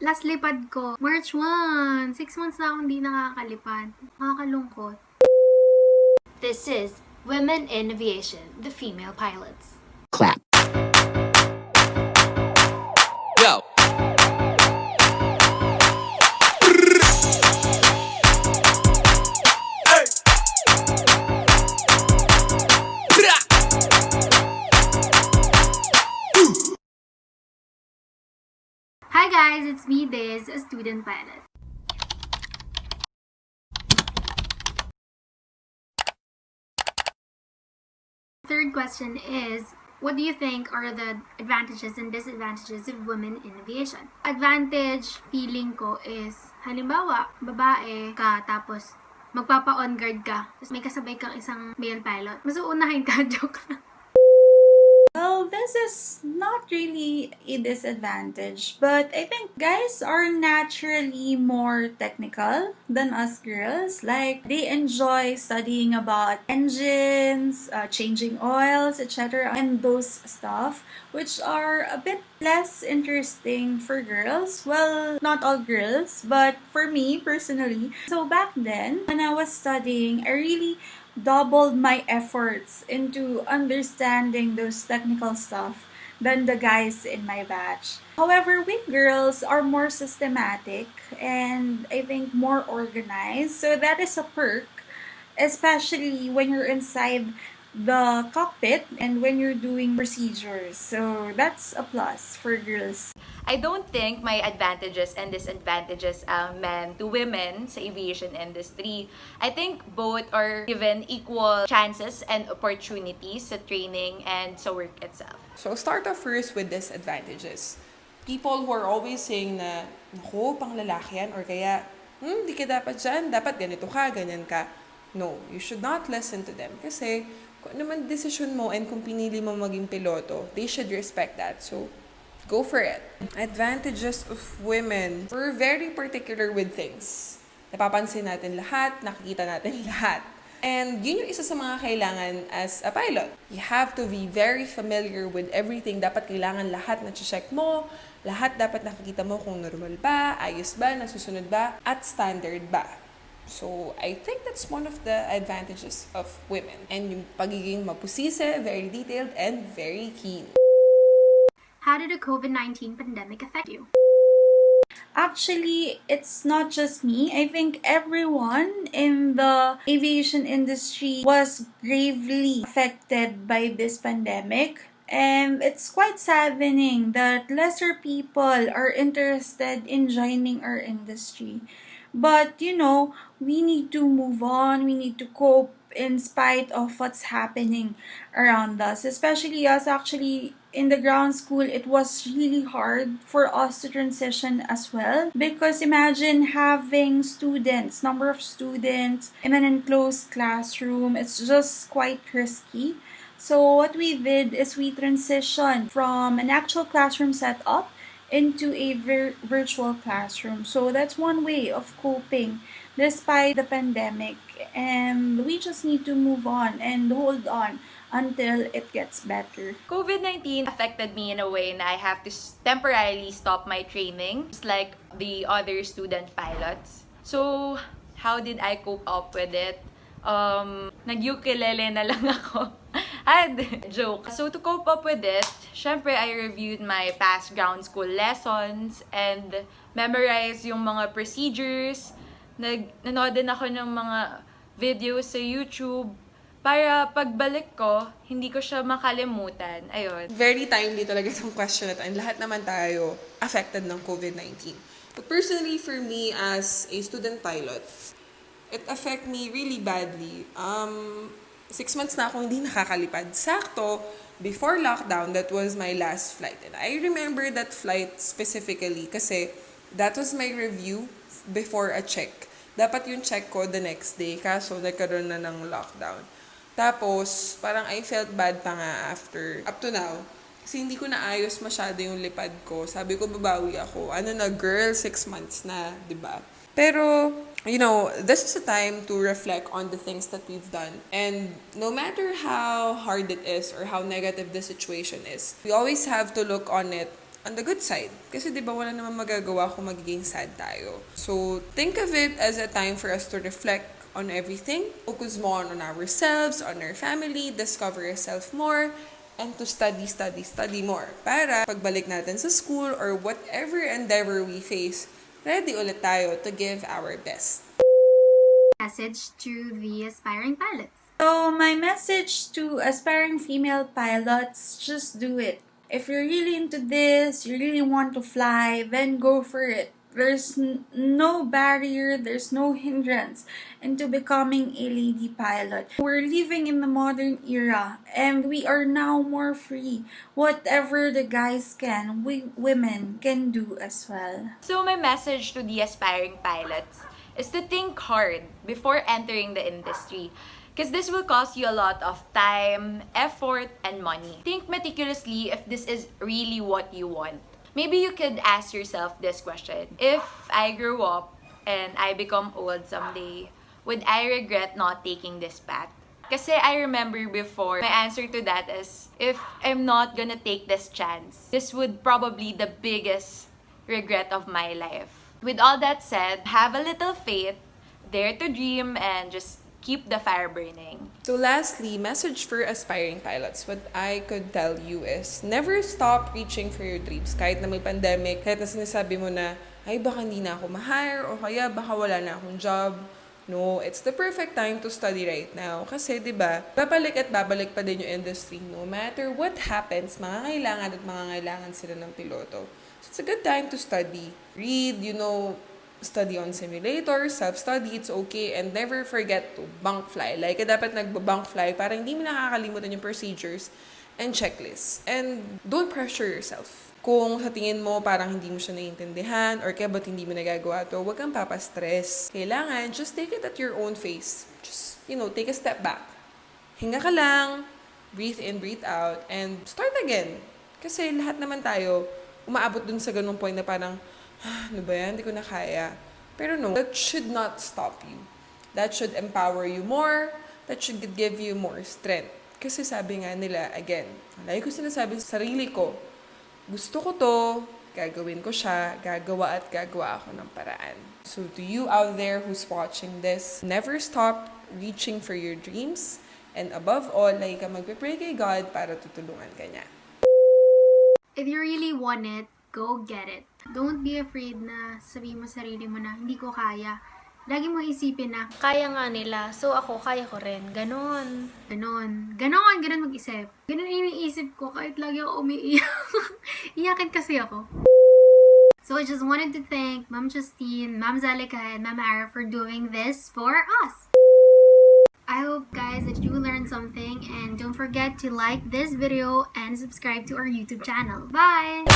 Last lipad ko, March 1. 6 months na akong hindi nakakalipad. Nakakalungkot. This is Women in Aviation, the female pilots. Clap. Go. Hi guys, it's me, Daze, a student pilot. Third question is, what do you think are the advantages and disadvantages of women in aviation? Advantage, feeling ko is, halimbawa, babae ka, tapos magpapa-on guard ka, tapos may kasabay kang isang male pilot. Mas uunahin ka, joke lang. Well, this is not really a disadvantage, but I think guys are naturally more technical than us girls. Like, they enjoy studying about engines, changing oils, etc., and those stuff, which are a bit less interesting for girls. Well, not all girls, but for me personally. So back then, when I was studying, I really doubled my efforts into understanding those technical stuff than the guys in my batch. However, we girls are more systematic and I think more organized. So that is a perk, especially when you're inside the cockpit and when you're doing procedures. So that's a plus for girls. I don't think may advantages and disadvantages men to women sa aviation industry. I think both are given equal chances and opportunities sa training and sa work itself. So start off first with disadvantages. People who are always saying na, naku, pang lalaki yan, or kaya, di ka dapat dyan, dapat ganito ka, ganyan ka. No, you should not listen to them. Kasi, kung ano man decision mo and kung pinili mo maging piloto, they should respect that. So, go for it. Advantages of women. We're very particular with things. Napapansin natin lahat, nakikita natin lahat. And yun yung isa sa mga kailangan as a pilot. You have to be very familiar with everything. Dapat kailangan lahat na check mo, lahat dapat nakikita mo kung normal ba, ayos ba, nasusunod ba, at standard ba. So, I think that's one of the advantages of women. And yung pagiging mapusise, very detailed, and very keen. How did the COVID-19 pandemic affect you? Actually, it's not just me. I think everyone in the aviation industry was gravely affected by this pandemic. And it's quite saddening that lesser people are interested in joining our industry. But, we need to move on. We need to cope in spite of what's happening around us. Especially us, actually, in the ground school, it was really hard for us to transition as well. Because imagine having number of students in an enclosed classroom. It's just quite risky. So what we did is we transitioned from an actual classroom setup into a virtual classroom. So that's one way of coping despite the pandemic. And we just need to move on and hold on until it gets better. COVID-19 affected me in a way na I have to temporarily stop my training, just like the other student pilots. So, how did I cope up with it? Nag-ukulele na lang ako. Joke. So, to cope up with it, syempre, I reviewed my past ground school lessons and memorized yung mga procedures. Nanood din ako ng mga videos sa YouTube para pagbalik ko, hindi ko siya makalimutan. Ayun. Very timely talaga itong question na ito. And lahat naman tayo affected ng COVID-19. But personally, for me as a student pilot, it affect me really badly. 6 months na akong hindi nakakalipad. Sakto, before lockdown, that was my last flight. And I remember that flight specifically kasi that was my review before a check. Dapat yung check ko the next day, kaso nagkaroon na ng lockdown. Tapos, parang I felt bad pa nga after, up to now. Kasi hindi ko naayos masyado yung lipad ko. Sabi ko, babawi ako. Girl, 6 months na, diba? Pero, this is a time to reflect on the things that we've done. And no matter how hard it is or how negative the situation is, we always have to look on it on the good side. Kasi di ba wala naman magagawa kung magiging sad tayo. So, think of it as a time for us to reflect on everything. Focus more on ourselves, on our family, discover yourself more, and to study more. Para pagbalik natin sa school or whatever endeavor we face, ready ulit tayo to give our best. Message to the aspiring pilots. So, my message to aspiring female pilots, just do it. If you're really into this, you really want to fly, then go for it. There's no barrier, there's no hindrance into becoming a lady pilot. We're living in the modern era and we are now more free. Whatever the guys can, we women can do as well. So my message to the aspiring pilots is to think hard before entering the industry. Because this will cost you a lot of time, effort, and money. Think meticulously if this is really what you want. Maybe you could ask yourself this question. If I grow up and I become old someday, would I regret not taking this path? Kasi I remember before, my answer to that is, if I'm not gonna take this chance, this would probably the biggest regret of my life. With all that said, have a little faith, dare to dream, and just keep the fire burning. So lastly, message for aspiring pilots. What I could tell you is, never stop reaching for your dreams. Kahit na may pandemic, kahit na sinasabi mo na, ay baka hindi na ako ma-hire, o kaya baka wala na akong job. No, it's the perfect time to study right now. Kasi, di ba, babalik at babalik pa din yung industry. No matter what happens, mangangailangan sila ng piloto. So it's a good time to study. Read, study on simulator, self-study, it's okay, and never forget to bunk fly. Like, dapat nagba-bunk fly para hindi mo nakakalimutan yung procedures and checklists. And don't pressure yourself. Kung sa tingin mo parang hindi mo siya naiintindihan or kaya ba't hindi mo nagagawa to, huwag kang papastress. Kailangan, just take it at your own pace. Just, take a step back. Hinga ka lang, breathe in, breathe out, and start again. Kasi lahat naman tayo, umaabot dun sa ganung point na parang, ano ba yan? Hindi ko na kaya. Pero no, that should not stop you. That should empower you more. That should give you more strength. Kasi sabi nga nila, again, lagi ko sinasabi sa sarili ko, gusto ko to, gagawin ko siya, gagawa ako ng paraan. So to you out there who's watching this, never stop reaching for your dreams. And above all, lagi ka magpipray kay God para tutulungan ka niya. If you really want it, go get it. Don't be afraid na sabihin mo sarili mo na hindi ko kaya. Lagi mo isipin na Kaya nga nila, so ako kaya ko rin. Ganon. ganon mag-isip. Ganon iniisip ko kahit lagi ako umiiyak. Iyakin kasi ako. So I just wanted to thank Ma'am Justine, Ma'am Zalika, and Ma'am Ara for doing this for us. I hope guys that you learned something, and don't forget to like this video and subscribe to our YouTube channel. Bye!